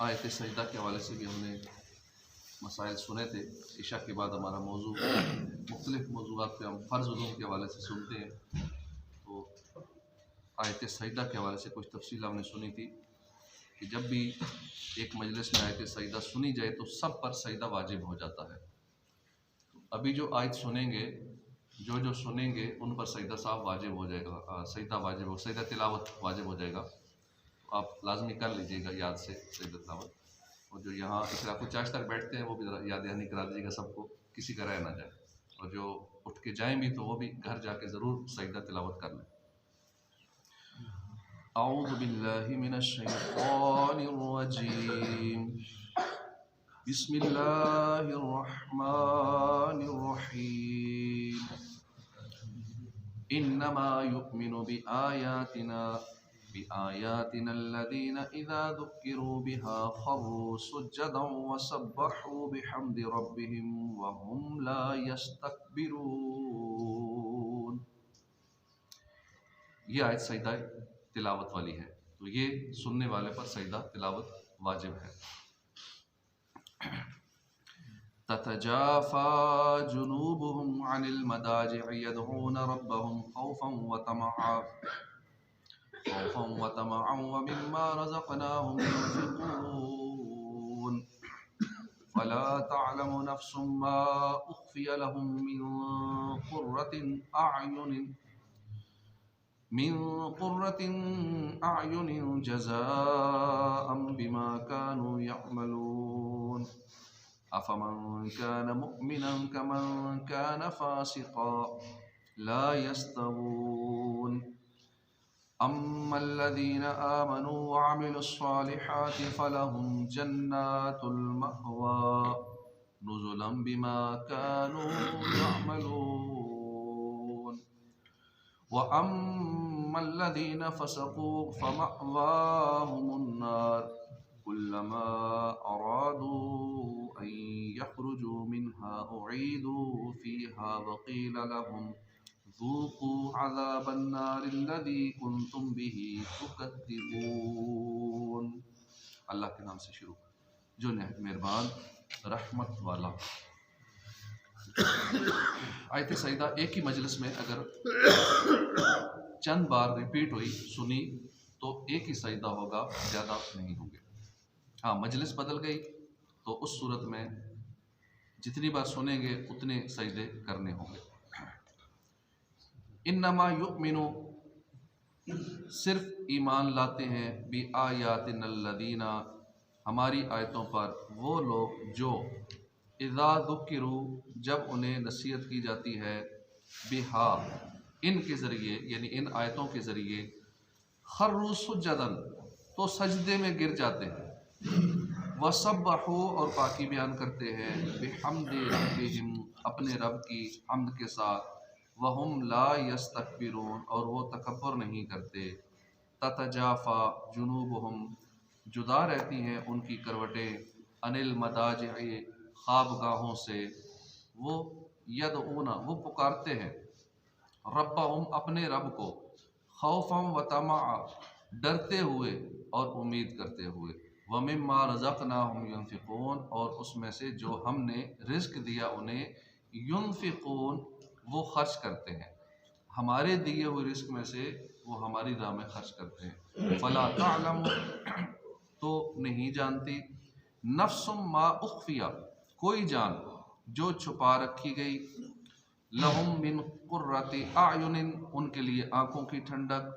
आयत सजदा के हवाले से भी हमने मसाइल सुने थे। इशा के बाद हमारा मौजू मुख्तलिफ मौजूआत पे हम फ़र्ज़ उलूम के हवाले से सुनते हैं। तो आयत सजदा के हवाले से कुछ तफसील हमने सुनी थी कि जब भी एक मजलिस में आयत सजदा सुनी जाए तो सब पर सजदा वाजिब हो जाता है। तो अभी जो आयत सुनेंगे, जो सुनेंगे उन पर सजदा साहब वाजिब हो जाएगा, सजदा वाजिब हो, सजदा तिलावत वाजिब हो जाएगा। तो आप लाजमी कर लीजिएगा याद से सजदा तिलावत। और जो यहाँ इकरा को चाश तक बैठते हैं वो भी याद दहानी करा दीजिएगा सबको, किसी का रह ना जाए। और जो उठ के जाएं भी तो वो भी घर जाके ज़रूर सजदा तिलावत कर लें। औज़ु बिल्लाहि मिनश शैतानिर रजीम। बिस्मिल्लाहिर रहमानिर रहीम। इन्नमा युमिनु बिआयातिना अल्लज़ीना इज़ा ज़ुक्किरू बिहा ख़र्रू सुज्जदन व सब्बहू बिहम्दि रब्बिहिम व हुम ला यस्तकबिरून। ये आयत सजदा तिलावत वाली है, तो ये सुनने वाले पर सजदा तिलावत वाजिब है। ततजाफा जुनूबुहुम अनिल मदाजि'i यदऊन रब्बहुम खौफन व तमअन व मिम्मा रज़क़नाहुम युनफ़िक़ून। फला तअलमु नफ्सुम मा उख़फ़िय लहुम मिन क़ुर्रतिन अअयुनिन जज़ाअन बिमा कानू यअमलून। अफ़मन कान मुअमिनन कमन कान फ़ासिक़न ला यस्तवून। अम्मल्लज़ीना आमनू व अमिलुस्सालिहाति फ़लहुम जन्नातुल मअवा नुज़ुलन बिमा कानू यअमलून। व अम्मल्लज़ीना फ़सक़ू फ़मअवाहुमुन्नार कुल्लमा अरादू अन यख़रुजू मिन्हा उईदू फ़ीहा व क़ील लहुम ज़ूक़ू अज़ाबन्नारिल्लज़ी कुन्तुम बिही तुकज़्ज़िबून। अल्लाह के नाम से शुरू, जो निहायत मेहरबान रहमत वाला। आयत सजदा एक ही मजलिस में अगर चंद बार रिपीट हुई सुनी तो एक ही सजदा होगा, ज़्यादा नहीं होंगे। हाँ, मजलिस बदल गई तो उस सूरत में जितनी बार सुनेंगे उतने सजदे करने होंगे। इन्नमा युमिनु, सिर्फ ईमान लाते हैं, बि आयातिनल्लज़ीना, हमारी आयतों पर वो लोग जो इज़ा ज़ुक्किरू, जब उन्हें नसीहत की जाती है, बिहा, इनके ज़रिए यानी इन आयतों के ज़रिए, खर्रू सुज्जदन, तो सजदे में गिर जाते हैं, वसब्बहू, और पाकी बयान करते हैं, बिहम्दि रब्बिहिम, अपने रब की हम्द के साथ, वहुम ला यस्तकबिरून, और वो तकब्बुर नहीं करते। ततजाफा जुनूबुहुम, जुदा रहती हैं उनकी करवटें, अनिल मदाजि'i, ख्वाबगाहों से, वो यदऊना, वो पुकारते हैं, रब्बहुम, अपने रब को, खौफन व तमअ, डरते हुए और उम्मीद करते हुए, व मिम्मा रज़क़नाहुम युनफ़िक़ून, और उसमें से जो हमने रिज़्क़ दिया उन्हें, युनफ़िक़ून, वो खर्च करते हैं, हमारे दिए हुए रिज़्क़ में से वो हमारी राह में खर्च करते हैं। फ़ला तअलमु, तो नहीं जानती, नफ्सुम मा उख़फ़िया, कोई जान जो छुपा रखी गई, लहुम मिन क़ुर्रति अयुनिन, उनके लिए आँखों की ठंडक,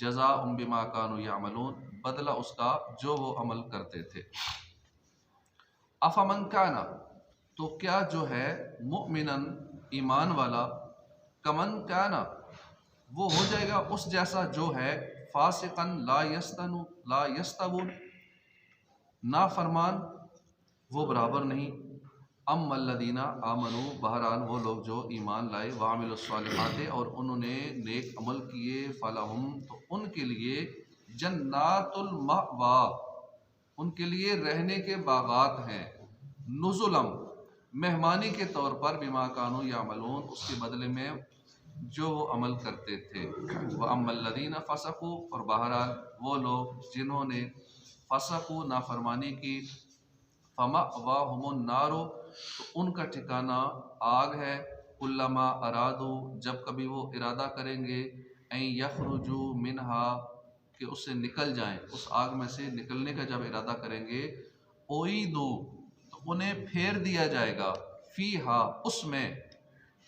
जज़ाअम बिमा कानू यअमलून, बदला उसका जो वो अमल करते थे। अफ़मन काना, तो क्या जो है, मुअमिनन, ईमान वाला, कमन काना, वो हो जाएगा उस जैसा जो है, फासिकन ला यस्तवून, ना फरमान, वो बराबर नहीं। अम्मल्लज़ीना आमनू, बहरहाल वो लोग जो ईमान लाए, व अमिलुस्सालिहात, और उन्होंने नेक अमल किए, फलहुम, तो उनके लिए जन्नातुल मअवा, उनके लिए रहने के बागात हैं, नुज़ुलम, मेहमानी के तौर पर, बिमा कानू यामलून, उसके बदले में जो वो अमल करते थे। व अम्मल्लज़ीना फ़सक़ू, और बहरहाल वो लोग जिन्होंने फसकू नाफरमानी की, फमा वाहुमुन नारो तो उनका ठिकाना आग है, कुल्लमा अरादू जब कभी वो इरादा करेंगे, ऐ यखरुजू मिनहा कि उससे निकल जाएं, उस आग में से निकलने का जब इरादा करेंगे, ओई दो तो उन्हें फेर दिया जाएगा, फी हा उसमें,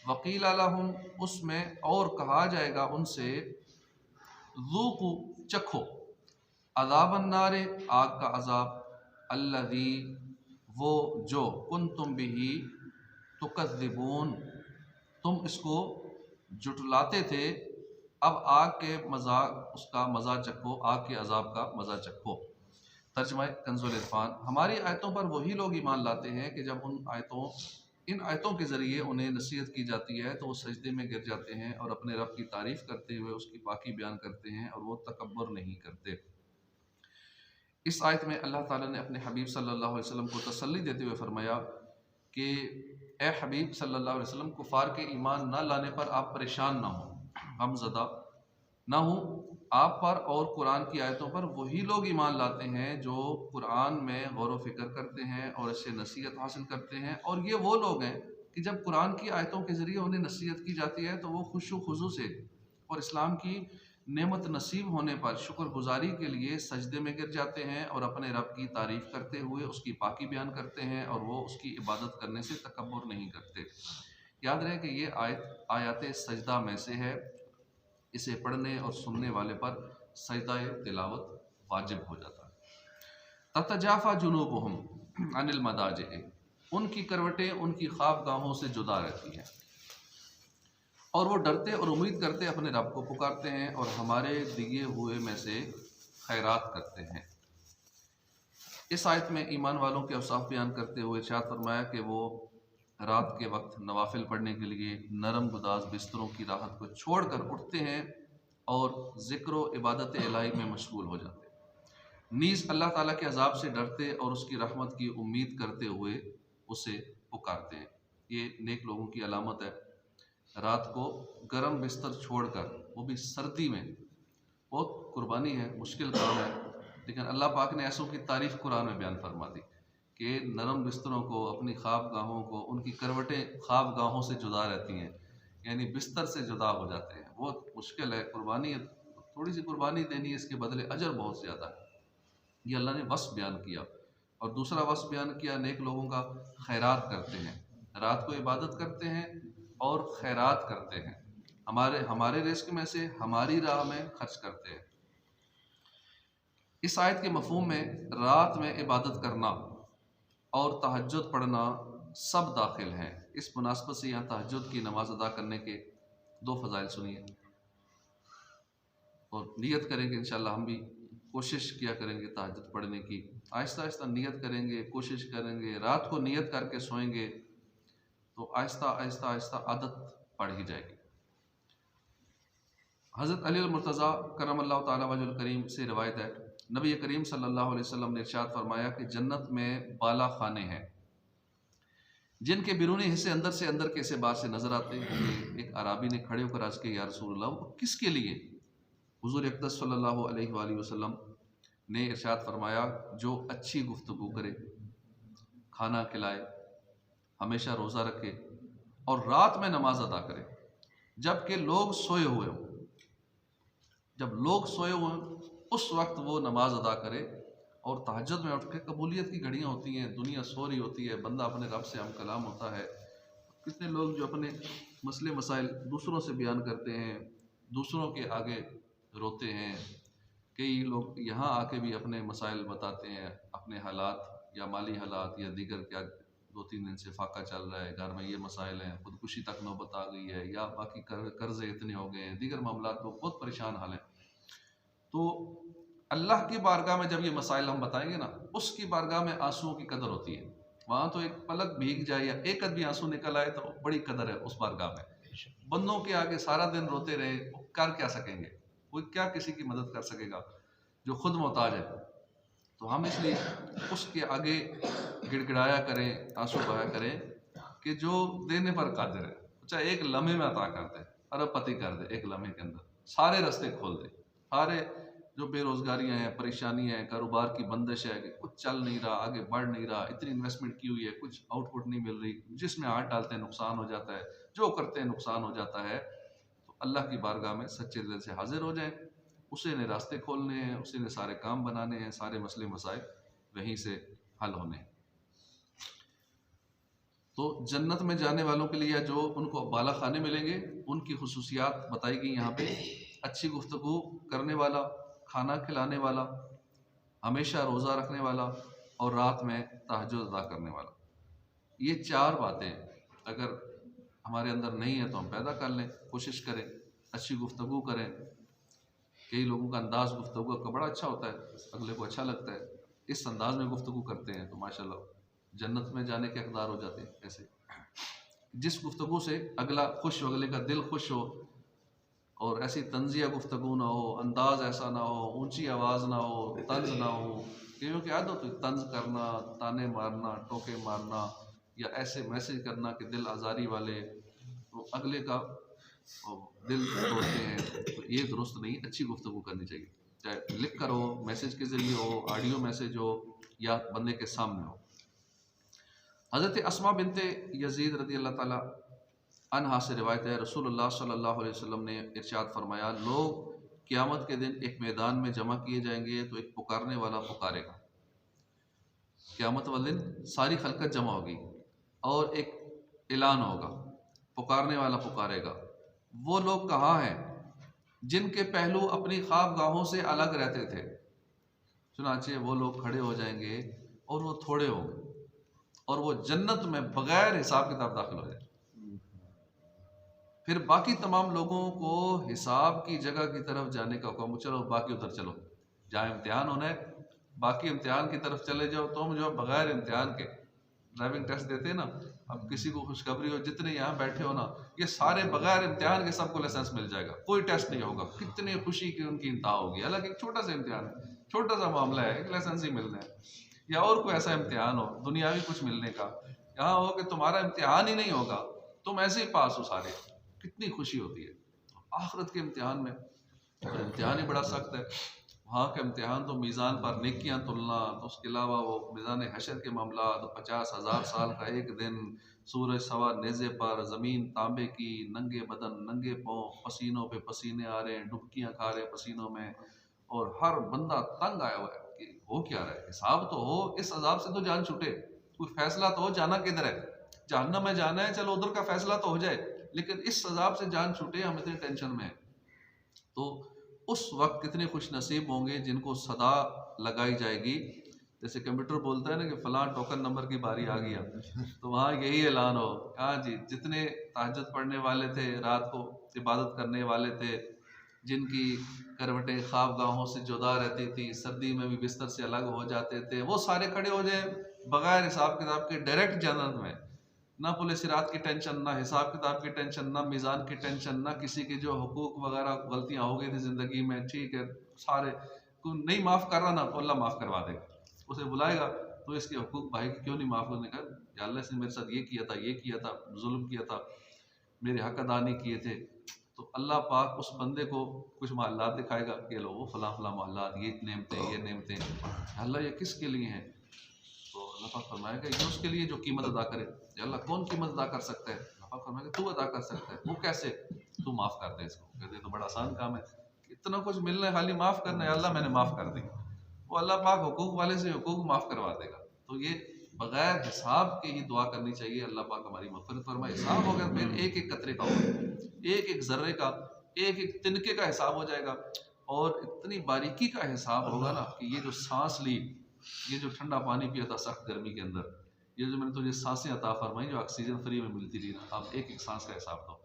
वकील अलहम उसमें, और कहा जाएगा उनसे, ज़ूक़ू चखो, अज़ाबन नारे आग का अज़ाब, अल्लज़ी वो जो, कुन तुम बिही तुकज़्ज़िबून तुम इसको जुटलाते थे, अब आग के मज़ाक उसका मज़ा चखो, आग के अज़ाब का मज़ा चखो। तर्जुमा कंज़ुल इरफान, हमारी आयतों पर वही लोग ईमान लाते हैं कि जब इन आयतों के ज़रिए उन्हें नसीहत की जाती है तो वो सजदे में गिर जाते हैं और अपने रब की तारीफ़ करते हुए उसकी पाकी बयान करते हैं और वो तकब्बुर नहीं करते। इस आयत में अल्लाह ताला ने अपने हबीब सल्लल्लाहु अलैहि वसल्लम को तसल्ली देते हुए फरमाया कि ए हबीब सल्लल्लाहु अलैहि वसल्लम, कुफार के ईमान न लाने पर आप परेशान ना हो, गमज़दा ना हो आप पर और कुरान की आयतों पर वही लोग ईमान लाते हैं जो कुरान में गौर व फिक्र करते हैं और इससे नसीहत हासिल करते हैं। और ये वो लोग हैं कि जब कुरान की आयतों के ज़रिए उन्हें नसीहत की जाती है तो वो खुशू खुजू से और इस्लाम की नेमत नसीब होने पर शुक्रगुजारी के लिए सजदे में गिर जाते हैं और अपने रब की तारीफ़ करते हुए उसकी पाकी बयान करते हैं और वो उसकी इबादत करने से तकब्बुर नहीं करते। याद रहे कि ये आयत सजदा में से है, इसे पढ़ने और सुनने वाले पर सजदा तिलावत वाजिब हो जाता है। ततजाफा जुनूबुहुम अनिल मदाजिअ, उनकी करवटें उनकी ख्वाबगाहों से जुदा रहती हैं और वो डरते और उम्मीद करते अपने रब को पुकारते हैं और हमारे दिए हुए में से खैरात करते हैं। इस आयत में ईमान वालों के औसाफ बयान करते हुए इरशाद फरमाया कि वो रात के वक्त नवाफिल पढ़ने के लिए नरम गुदाज बिस्तरों की राहत को छोड़कर उठते हैं और ज़िक्र व इबादत इलाही में मशगूल हो जाते हैं। नीज़ अल्लाह ताला के अजाब से डरते और उसकी रहमत की उम्मीद करते हुए उसे पुकारते हैं। ये नेक लोगों की अलामत है। रात को गर्म बिस्तर छोड़कर, वो भी सर्दी में, बहुत कुर्बानी है, मुश्किल काम है, लेकिन अल्लाह पाक ने ऐसों की तारीफ़ कुरान में बयान फरमा दी कि नरम बिस्तरों को, अपनी ख्वाबगाहों को, उनकी करवटें ख्वाबगाहों से जुदा रहती हैं, यानी बिस्तर से जुदा हो जाते हैं। बहुत मुश्किल है, कुर्बानी, थोड़ी सी कुर्बानी देनी है, इसके बदले अजर बहुत ज़्यादा है। ये अल्लाह ने वस्फ बयान किया। और दूसरा वस्फ बयान किया नेक लोगों का, खैरात करते हैं, रात को इबादत करते हैं और खैरात करते हैं, हमारे रिस्क में से हमारी राह में खर्च करते हैं। इस आयत के मफहूम में रात में इबादत करना और तहज्जुद पढ़ना सब दाखिल हैं। इस मुनासबत से यहाँ तहज्जुद की नमाज अदा करने के दो फ़ज़ाइल सुनिए और नियत करेंगे। इंशाअल्लाह हम भी कोशिश किया करेंगे तहज्जुद पढ़ने की, आहिस्ता आहिस्ता नियत करेंगे, कोशिश करेंगे, रात को नियत करके सोएंगे तो आहिस्ता आहिस्ता आहिस्ता आदत पड़ ही जाएगी। हज़रत अली मुर्तज़ा करमल्लाहु ताला वजहुल करीम से रिवायत है, नबी करीम सल्लल्लाहु अलैहि वसल्लम ने इरशाद फरमाया कि जन्नत में बाला खाने हैं जिनके बिरूनी हिस्से अंदर से अंदर कैसे बाहर से नजर आते हैं। एक अराबी ने खड़े होकर अर्ज़ किया, या रसूलल्लाह, किसके लिए? हुज़ूर अक़दस सल्लल्लाहु अलैहि वसल्लम ने इरशाद फरमाया, जो अच्छी गुफ्तगू करे, खाना खिलाए, हमेशा रोज़ा रखे और रात में नमाज अदा करे जबकि लोग सोए हुए हों। जब लोग सोए हुए उस वक्त वो नमाज अदा करे और तहज्जुद में उठ के, कबूलियत की घड़ियाँ होती हैं, दुनिया सो रही होती है, बंदा अपने रब से हम कलाम होता है। कितने लोग जो अपने मसले मसाइल दूसरों से बयान करते हैं, दूसरों के आगे रोते हैं। कई लोग यहाँ आके भी अपने मसाइल बताते हैं, अपने हालात या माली हालात या दीगर, क्या 2-3 दिन से फाका चल रहा है, घर में ये मसाइल हैं, खुदकुशी तक नौबत आ गई है, या बाकी कर्ज़े इतने हो गए हैं, दीगर मामलात, लोग बहुत परेशान हाल हैं। तो अल्लाह की बारगाह में जब ये मसाइल हम बताएंगे ना, उसकी बारगाह में आंसुओं की कदर होती है। वहाँ तो एक पलक भीग जाए या एक आध भी आंसू निकल आए तो बड़ी कदर है उस बारगाह में। बंदों के आगे सारा दिन रोते रहे, वो कर क्या सकेंगे? कोई क्या किसी की मदद कर सकेगा जो खुद मोहताज है? तो हम इसलिए उसके आगे गिड़गिड़ाया करें, आंसू बहाया करें कि जो देने पर कादिर है, चाहे एक लम्हे में अता कर दे, अरबपति कर दे, एक लम्हे के अंदर सारे रास्ते खोल दे, सारे जो बेरोज़गारियाँ हैं, परेशानियाँ हैं, कारोबार की बंदिश है कि कुछ चल नहीं रहा, आगे बढ़ नहीं रहा, इतनी इन्वेस्टमेंट की हुई है, कुछ आउटपुट नहीं मिल रही, जिसमें हाथ डालते हैं नुकसान हो जाता है, जो करते हैं नुकसान हो जाता है, तो अल्लाह की बारगाह में सच्चे दिल से हाज़िर हो जाएँ। उसी ने रास्ते खोलने हैं, उसी ने सारे काम बनाने हैं, सारे मसले मसाइल वहीं से हल होने हैं। तो जन्नत में जाने वालों के लिए जो उनको बाला खाने मिलेंगे, उनकी खुसूसियात बताई गई यहाँ पे। अच्छी गुफ्तगू करने वाला, खाना खिलाने वाला, हमेशा रोज़ा रखने वाला और रात में तहज्जुद अदा करने वाला। ये 4 बातें अगर हमारे अंदर नहीं है तो हम पैदा कर लें, कोशिश करें, अच्छी गुफ्तगू करें। कई लोगों का अंदाज़ गुफ्तगू का बड़ा अच्छा होता है, अगले को अच्छा लगता है, इस अंदाज़ में गुफ्तगू करते हैं तो माशाल्लाह जन्नत में जाने के हकदार हो जाते हैं। ऐसे जिस गुफ्तगू से अगला खुश हो, अगले का दिल खुश हो, और ऐसी तंज़िया गुफ्तगू ना हो, अंदाज़ ऐसा ना हो, ऊंची आवाज़ ना हो, तंज़ ना हो। कईयों की आदत होती है तंज़ करना, ताने मारना, टोके मारना या ऐसे मैसेज करना कि दिल आज़ारी वाले, तो अगले का दिल तोड़ते हैं। तो ये दुरुस्त नहीं, अच्छी गुफ्तगू करनी चाहिए, चाहे लिख कर हो, मैसेज के ज़रिए हो, ऑडियो मैसेज हो या बंदे के सामने हो। हज़रत अस्मा बिनते यज़ीद रज़ी अल्लाह ताला अन्हा से रिवायत है, रसूलुल्लाह सल्लल्लाहु अलैहि वसल्लम ने इरशाद फरमाया, लोग क़यामत के दिन एक मैदान में जमा किए जाएंगे तो एक पुकारने वाला पुकारेगा। क़यामत वाले दिन सारी खलकत जमा होगी और एक ऐलान होगा, पुकारने वाला पुकारेगा, वो लोग कहाँ हैं जिनके पहलू अपनी ख्वाबगाहों से अलग रहते थे। चुनाचे वो लोग खड़े हो जाएंगे और वो थोड़े होंगे और वो जन्नत में बगैर हिसाब किताब दाखिल हो जाए। फिर बाकी तमाम लोगों को हिसाब की जगह की तरफ जाने का हुक्म, चलो बाकी उधर चलो, जहाँ इम्तिहान होना है बाकी इम्तिहान की तरफ चले जाओ। तुम जो बगैर इम्तिहान के ड्राइविंग टेस्ट देते हैं ना, अब किसी को खुशखबरी हो, जितने यहाँ बैठे हो ना, ये सारे बगैर इम्तिहान के सबको लाइसेंस मिल जाएगा, कोई टेस्ट नहीं होगा। कितनी खुशी की उनकी इंतहा होगी। हालांकि एक छोटा सा इम्तिहान है, छोटा सा मामला है, एक लाइसेंस ही मिलना है या और कोई ऐसा इम्तिहान हो दुनियावी कुछ मिलने का। यहाँ हो कि तुम्हारा इम्तिहान ही नहीं होगा, तुम ऐसे ही पास हो सारे, कितनी खुशी होती है। आखिरत के इम्तिहान में तो इम्तिहान ही बड़ा सख्त है। वहाँ का इम्तिहान तो मीज़ान पर नेकियां तुलना, तो उसके अलावा वो मीज़ान हशर के मामला, तो 50,000 साल का एक दिन, सूरज सवा नेज़े पर, ज़मीन तांबे की, नंगे बदन नंगे पाँव, पसीनों पे पसीने आ रहे हैं, डुबकियाँ खा रहे हैं पसीनों में, और हर बंदा तंग आया हुआ है कि हो क्या रहा है। हिसाब तो हो, इस अजाब से तो जान छूटे, कोई फैसला तो हो, जाना किधर है, जहन्नम में जाना है, चलो उधर का फैसला तो हो जाए, लेकिन इस अजाब से जान छूटे, हम इतने टेंशन में। तो उस वक्त कितने खुश नसीब होंगे जिनको सदा लगाई जाएगी, जैसे कंप्यूटर बोलता है ना कि फलां टोकन नंबर की बारी आ गया, तो वहाँ यही ऐलान हो, हाँ जी, जितने तहज्जुद पढ़ने वाले थे, रात को इबादत करने वाले थे, जिनकी करवटें ख्वाबगाहों से जुदा रहती थी, सर्दी में भी बिस्तर से अलग हो जाते थे, वो सारे खड़े हो जाए बगैर हिसाब किताब के डायरेक्ट जन्नत में। ना पुलिस रात की टेंशन, ना हिसाब किताब की टेंशन, ना मीज़ान की टेंशन, ना किसी की जो हुकूक वगैरह गलतियाँ हो गई थी ज़िंदगी में, ठीक है, सारे को नहीं माफ़ कर रहा ना, तो अल्लाह माफ़ करवा देगा। उसे बुलाएगा तो इसके हुकूक भाई क्यों नहीं माफ़ करने का, या अल्लाह से मेरे साथ ये किया था, ये किया था, जुल्म किया था, मेरे हक अदा नहीं किए थे, तो अल्लाह पाक उस बंदे को कुछ मोहल्लात दिखाएगा कि लो वो फलां फलां मोहल्लात, ये नेमतें, ये नेमतें, अल्लाह ये किसके लिए हैं, तो अल्लाह पाक फरमाएगा ये उसके लिए जो कीमत अदा करे। या अल्लाह कौन कीमत अदा कर सकता है, अल्लाह पाक फरमाएगा तू अदा कर सकता है। वो कैसे, तू माफ़ कर दे इसको। कहते तो बड़ा आसान काम है, इतना कुछ मिलना है, खाली माफ़ करना है, अल्लाह मैंने माफ़ कर दी। वो अल्लाह पाक हुकूक वाले से हुकूक माफ़ करवा देगा। तो ये बगैर हिसाब के ही दुआ करनी चाहिए, अल्लाह पाक हमारी मग़फ़िरत फरमाए। हिसाब होगा फिर एक एक कतरे का होगा, एक एक ज़र्रे का, एक एक तिनके का हिसाब हो जाएगा, और इतनी बारीकी का हिसाब होगा ना कि ये जो सांस ली, ये जो ठंडा पानी पिया था सख्त गर्मी के अंदर, ये जो मैंने तुझे सांसें अता फरमाई जो ऑक्सीजन फ्री में मिलती थी ना, अब एक एक सांस का हिसाब दो,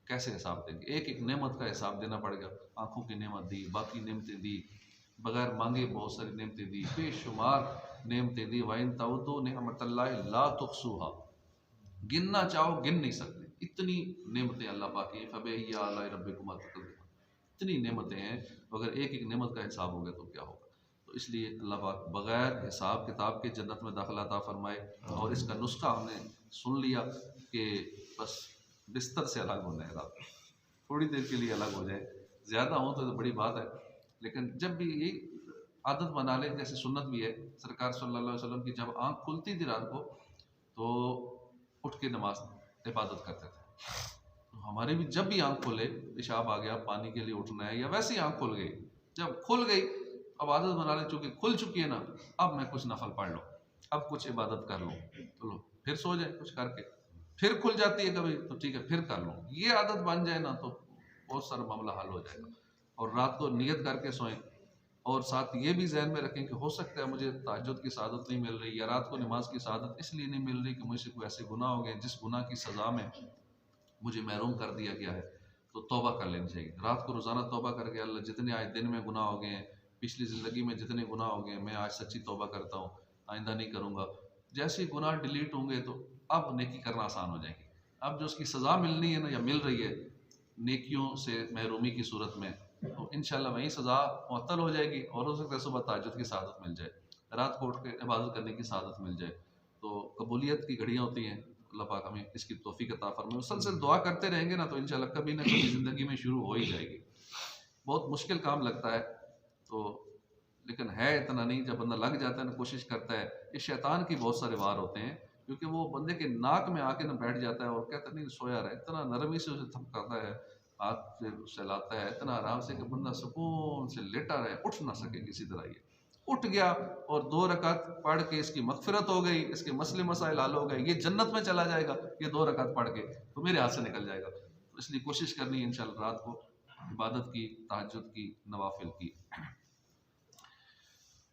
कैसे हिसाब देंगे। एक एक नेमत का हिसाब देना पड़ेगा। आँखों की नेमत दी, बाकी नेमतें दी, बगैर मांगे बहुत सारी नेमतें दी, बेशुमार नेमतें दी। वाइन तउद्दू निअमतल्लाहि ला तुहसूहा, गिनना चाहो गिन नहीं सकते, इतनी नेमतें अल्लाह पाक की। फबिअय्यि आलाइ रब्बिकुमा तुकज़्ज़िबान, इतनी नेमतें हैं, अगर एक एक नेमत का हिसाब हो गया तो क्या होगा। तो इसलिए अल्लाह पाक बगैर हिसाब किताब के जन्नत में दाखिला अता फरमाए। और इसका नुस्खा हमने सुन लिया कि बस बिस्तर से अलग होना है, रात थोड़ी देर के लिए अलग हो जाए, ज़्यादा हो तो बड़ी बात है, लेकिन जब भी ये आदत बना ले, जैसे सुन्नत भी है, सरकार सल्लल्लाहु अलैहि वसल्लम की जब आँख खुलती थी रात को तो उठ के नमाज इबादत करते थे। तो हमारी भी जब भी आँख खुले, पेशाब आ गया, पानी के लिए उठना है, या वैसे ही आँख खुल गई, जब खुल गई अब आदत बना ले, चूँकि खुल चुकी है ना, अब मैं कुछ नफल पढ़ लूँ, अब कुछ इबादत कर लूँ, तो लो फिर सो जाए कुछ करके, फिर खुल जाती है कभी तो ठीक है फिर कर लूँ। ये आदत बन जाए ना तो बहुत सारा मामला हल हो जाएगा। और रात को नियत करके सोएं, और साथ ये भी जहन में रखें कि हो सकता है मुझे तहज्जुद की सआदत नहीं मिल रही, या रात को नमाज की सआदत इसलिए नहीं मिल रही कि मुझसे कोई ऐसे गुनाह हो गए जिस गुनाह की सज़ा में मुझे महरूम कर दिया गया है, तो तौबा कर लेनी चाहिए। रात को रोज़ाना तौबा करके, अल्लाह जितने आज दिन में गुनाह हो गए हैं, पिछली ज़िंदगी में जितने गुनाह हो गए हैं, मैं आज सच्ची तौबा करता हूँ, आइंदा नहीं करूँगा। जैसे ही गुनाह डिलीट होंगे तो अब नेकी करना आसान हो जाएगी। अब जो उसकी सज़ा मिलनी है ना, या मिल रही है नेकियों से महरूमी की सूरत में, तो इंशाल्लाह वहीं सज़ा मुअत्तल हो जाएगी, और हो सकता है सुबह तहज्जुद की सआदत मिल जाए, रात को उठ के इबादत करने की सआदत मिल जाए। तो कबूलियत की घड़ियाँ होती हैं, अल्लाह पाक हमें इसकी तौफीक अता फरमाए। मुसलसल दुआ करते रहेंगे ना तो इंशाल्लाह कभी ना कभी ज़िंदगी में शुरू हो ही जाएगी। बहुत मुश्किल काम लगता है तो, लेकिन है इतना नहीं, जब बंदा लग जाता है ना, कोशिश करता है। ये शैतान की बहुत सारे वार होते हैं, क्योंकि वो बंदे के नाक में आके ना बैठ जाता है और कहता नहीं सोया रहा, इतना नरमी से उसे थपकाता है, हाथ से उससे लाता है इतना आराम से कि बंदा सुकून से लेटा रहे, उठ ना सके किसी तरह। ये उठ गया और 2 रकात पढ़ के इसकी मगफिरत हो गई, इसके मसले मसाइल हल हो गए, ये जन्नत में चला जाएगा, ये 2 रकात पढ़ के तो मेरे हाथ से निकल जाएगा। तो इसलिए कोशिश करनी है इंशाल्लाह रात को इबादत की, तहज्जुद की, नवाफिल की।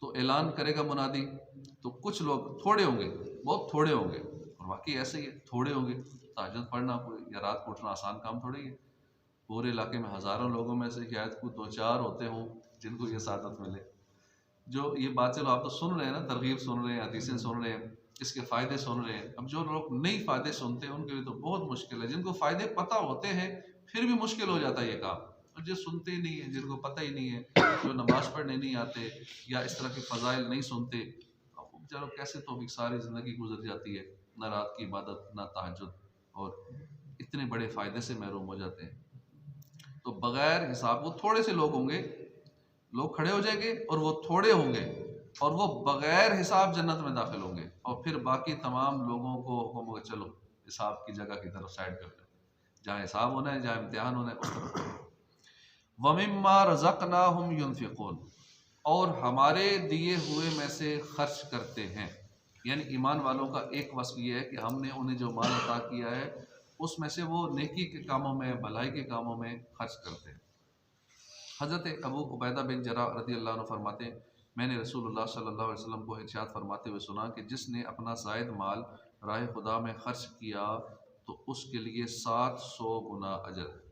तो ऐलान करेगा मुनादी, तो कुछ लोग थोड़े होंगे, बहुत थोड़े होंगे, और वाकई ऐसे ही है, थोड़े होंगे। तहज्जुद पढ़ना कोई या रात को उठना आसान काम थोड़ी है। पूरे इलाके में हज़ारों लोगों में से शायद कोई 2-4 होते हों जिनको ये सादत मिले, जो ये बात, चलो आप तो सुन रहे हैं ना, तरगीब सुन रहे हैं, हदीसें सुन रहे हैं, इसके फ़ायदे सुन रहे हैं। अब जो लोग नहीं फ़ायदे सुनते हैं उनके लिए तो बहुत मुश्किल है। जिनको फ़ायदे पता होते हैं फिर भी मुश्किल हो जाता है ये काम, और जो सुनते ही नहीं है, जिनको पता ही नहीं है, जो नमाज़ पढ़ने नहीं आते या इस तरह के फ़ज़ाइल नहीं सुनते, अब वो बेचारों कैसे तो अभी सारी ज़िंदगी गुजर जाती है, ना रात की इबादत, ना तहज्जुद, और इतने बड़े फ़ायदे से महरूम हो जाते हैं। तो बग़ैर हिसाब, वो थोड़े से लोग होंगे, लोग खड़े हो जाएंगे और वो थोड़े होंगे, और वो बग़ैर हिसाब जन्नत में दाखिल होंगे, और फिर बाकी तमाम लोगों को हुक्म होगा चलो हिसाब की जगह की तरफ साइड कर लो, जहाँ हिसाब होना है, जहाँ इम्तिहान होना है उस तरफ। वमिम्मा रज़क़नाहुम युनफ़िक़ून, और हमारे दिए हुए में से खर्च करते हैं। यानी ईमान वालों का एक वस्फ़ ये है कि हमने उन्हें जो माल अता किया है उसमें से वो नेकी के कामों में, भलाई के कामों में खर्च करते हैं। हज़रत अबू उबैदा बिन जर्राह रज़ियल्लाहु अन्हु फरमाते हैं, मैंने रसूलुल्लाह सल्लल्लाहु अलैहि वसल्लम को इरशाद फरमाते हुए सुना कि जिसने अपना ज़ायद माल राह खुदा में खर्च किया तो उसके लिए 700 गुना अजर है।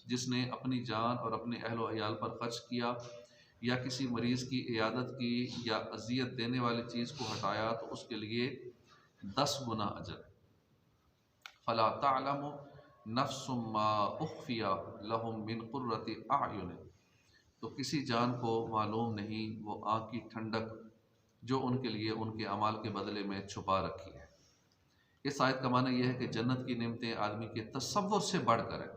जिसने अपनी जान और अपने अहल व अयाल पर खर्च किया, या किसी मरीज़ की इयादत की, या अजियत देने वाली चीज़ को हटाया, तो उसके लिए 10 गुना अजर है। फ़ला तअलमु नफ्सुम मा उख़फ़िया लहुम मिन क़ुर्रति अअयुन, तो किसी जान को मालूम नहीं वो आँख की ठंडक जो उनके लिए उनके अमाल के बदले में छुपा रखी है। इस आयत का माना यह है कि जन्नत की नेमतें आदमी के तसव्वुर से बढ़कर है।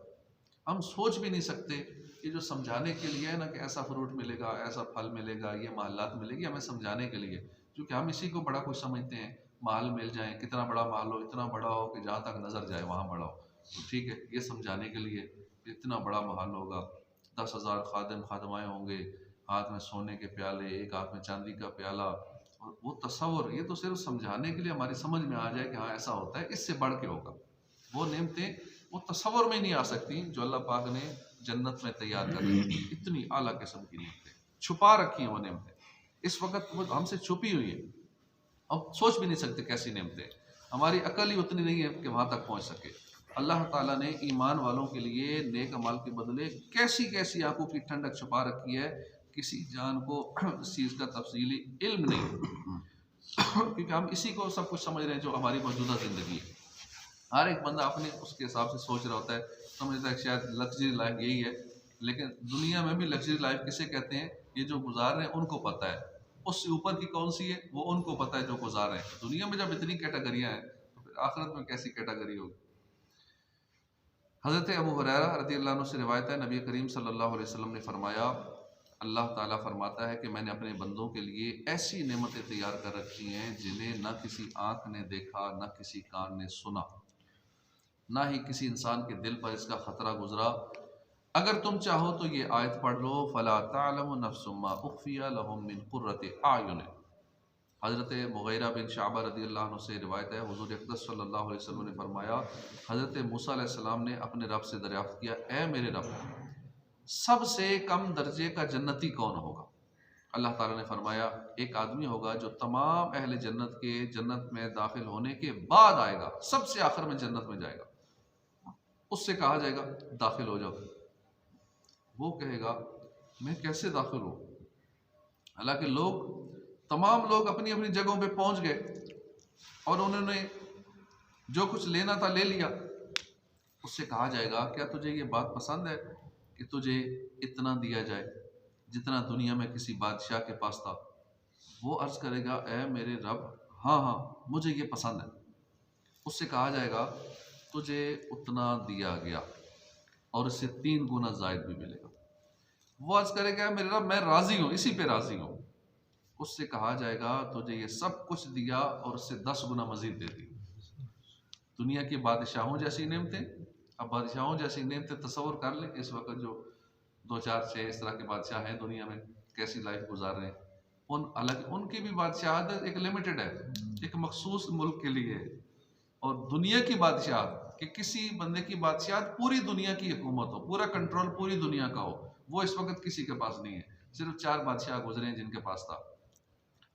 हम सोच भी नहीं सकते। ये जो समझाने के लिए है ना कि ऐसा फ्रूट मिलेगा, ऐसा फल मिलेगा, ये महलात मिलेगी, हमें समझाने के लिए, क्योंकि हम इसी को बड़ा कुछ समझते हैं। महल मिल जाए, कितना बड़ा महल हो, इतना बड़ा हो कि जहाँ तक नज़र जाए वहाँ बड़ा हो, तो ठीक है, ये समझाने के लिए इतना बड़ा महल होगा, 10,000 खादिम खादमाएँ होंगे, हाथ में सोने के प्याले, एक हाथ में चांदी का प्याला, और वो तसव्वुर, ये तो सिर्फ समझाने के लिए हमारी समझ में आ जाए कि हाँ ऐसा होता है, इससे बढ़ के होगा। वो नेमतें वो तसव्वुर में नहीं आ सकती जो अल्लाह पाक ने जन्नत में तैयार कर रही है। इतनी आला किस्म की नेमतें छुपा रखी हैं, वो नेमतें इस वक्त वो हमसे छुपी हुई है, अब सोच भी नहीं सकते कैसी नेमतें। हमारी अकल ही उतनी नहीं है कि वहाँ तक पहुँच सके। अल्लाह ताला ने ईमान वालों के लिए नेक अमाल के बदले कैसी कैसी आंखों की ठंडक छुपा रखी है, किसी जान को इस चीज़ का तफसीली इल्म नहीं। क्योंकि हम इसी को सब कुछ समझ रहे हैं जो हमारी मौजूदा ज़िंदगी है। हर एक बंदा अपने उसके हिसाब से सोच रहा होता है, समझता है शायद लग्जरी लाइफ यही है, लेकिन दुनिया में भी लग्जरी लाइफ किसे कहते हैं, ये जो गुजार रहे हैं उनको पता है। उससे ऊपर की कौन सी है वो उनको पता है जो गुजार रहे हैं। दुनिया में जब इतनी कैटेगरियाँ हैं तो फिर आखिरत में कैसी कैटेगरी होगी। हज़रत अबू हुरैरा रज़ियल्लाहु अन्हु से रिवायत है, नबी करीम सल्लल्लाहु अलैहि वसल्लम ने फरमाया, अल्लाह ताला फरमाता है कि मैंने अपने बंदों के लिए ऐसी नेमतें तैयार कर रखी हैं जिन्हें न किसी आँख ने देखा, न किसी कान ने सुना, ना ही किसी इंसान के दिल पर इसका ख़तरा गुजरा। अगर तुम चाहो तो ये आयत पढ़ लो, फ़ला तालमु नफ्सुम मा उख़फ़िया लहुम मिन क़ुर्रति आयुन। हज़रत मुग़ीरा बिन शाबा रज़ियल्लाहु अन्हु से रिवायत है, हुज़ूर अक़दस सल्लल्लाहु अलैहि वसल्लम ने फरमाया, हज़रत मूसा अलैहिस्सलाम ने अपने रब से दरियाफ़्त किया, ए मेरे रब, सबसे कम दर्जे का जन्नती कौन होगा? अल्लाह ताला ने फरमाया, एक आदमी होगा जो तमाम अहले जन्नत के जन्नत में दाखिल होने के बाद आएगा, सबसे आखिर में जन्नत में जाएगा। उससे कहा जाएगा दाखिल हो जाओ। वो कहेगा मैं कैसे दाखिल हूँ? हालांकि तमाम लोग अपनी अपनी जगहों पे पहुंच गए और उन्होंने जो कुछ लेना था ले लिया। उससे कहा जाएगा क्या तुझे ये बात पसंद है कि तुझे इतना दिया जाए जितना दुनिया में किसी बादशाह के पास था? वो अर्ज करेगा, ए मेरे रब, हाँ हाँ मुझे ये पसंद है। उससे कहा जाएगा तुझे उतना दिया गया और इससे 3 गुना जायद भी मिलेगा। वो अर्ज करेगा, मेरे रब मैं राजी हूँ, इसी पे राजी हूँ। उससे कहा जाएगा तुझे ये सब कुछ दिया और उससे 10 गुना मजीद दे दी। दुनिया की बादशाहों जैसी नेमतें, अब बादशाहों जैसी नेमतें तस्वर कर लें। इस वक्त जो 2 4 6 इस तरह के बादशाह हैं दुनिया में, कैसी लाइफ गुजार रहे हैं। हालांकि उनकी भी बादशाहत एक लिमिटेड है, एक मखसूस मुल्क के लिए। और दुनिया की बादशाहत कि किसी बंदे की बादशाहत पूरी दुनिया की हुकूमत हो, पूरा कंट्रोल पूरी दुनिया का हो, वो इस वक्त किसी के पास नहीं है। सिर्फ 4 बादशाह गुजरे हैं जिनके पास था।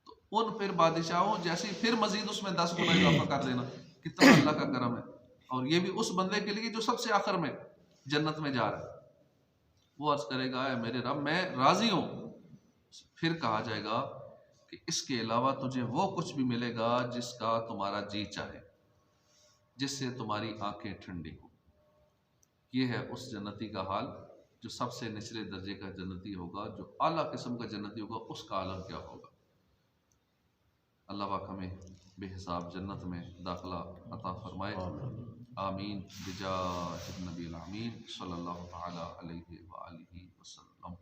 तो उन फिर बादशाहों जैसी फिर मजीद उसमें 10 गुना इजाफा कर देना, कितना अल्लाह का करम है। और ये भी उस बंदे के लिए जो सबसे आखिर में जन्नत में जा रहा है। वो अर्ज करेगा, मेरे रब मैं राजी हूँ। फिर कहा जाएगा कि इसके अलावा तुझे वो कुछ भी मिलेगा जिसका तुम्हारा जी चाहे, जिससे तुम्हारी आंखें ठंडी हो। ये है उस जन्नती का हाल जो सबसे निचले दर्जे का जन्नती होगा। जो आला किस्म का जन्नती होगा उसका आलम क्या होगा। अल्लाह पाक हमें बेहिसाब जन्नत में दाखिला अता फरमाए। आमीन बिजाह नबी आमीन सल्लल्लाहु तआला अलैहि व आलिहि वसल्लम।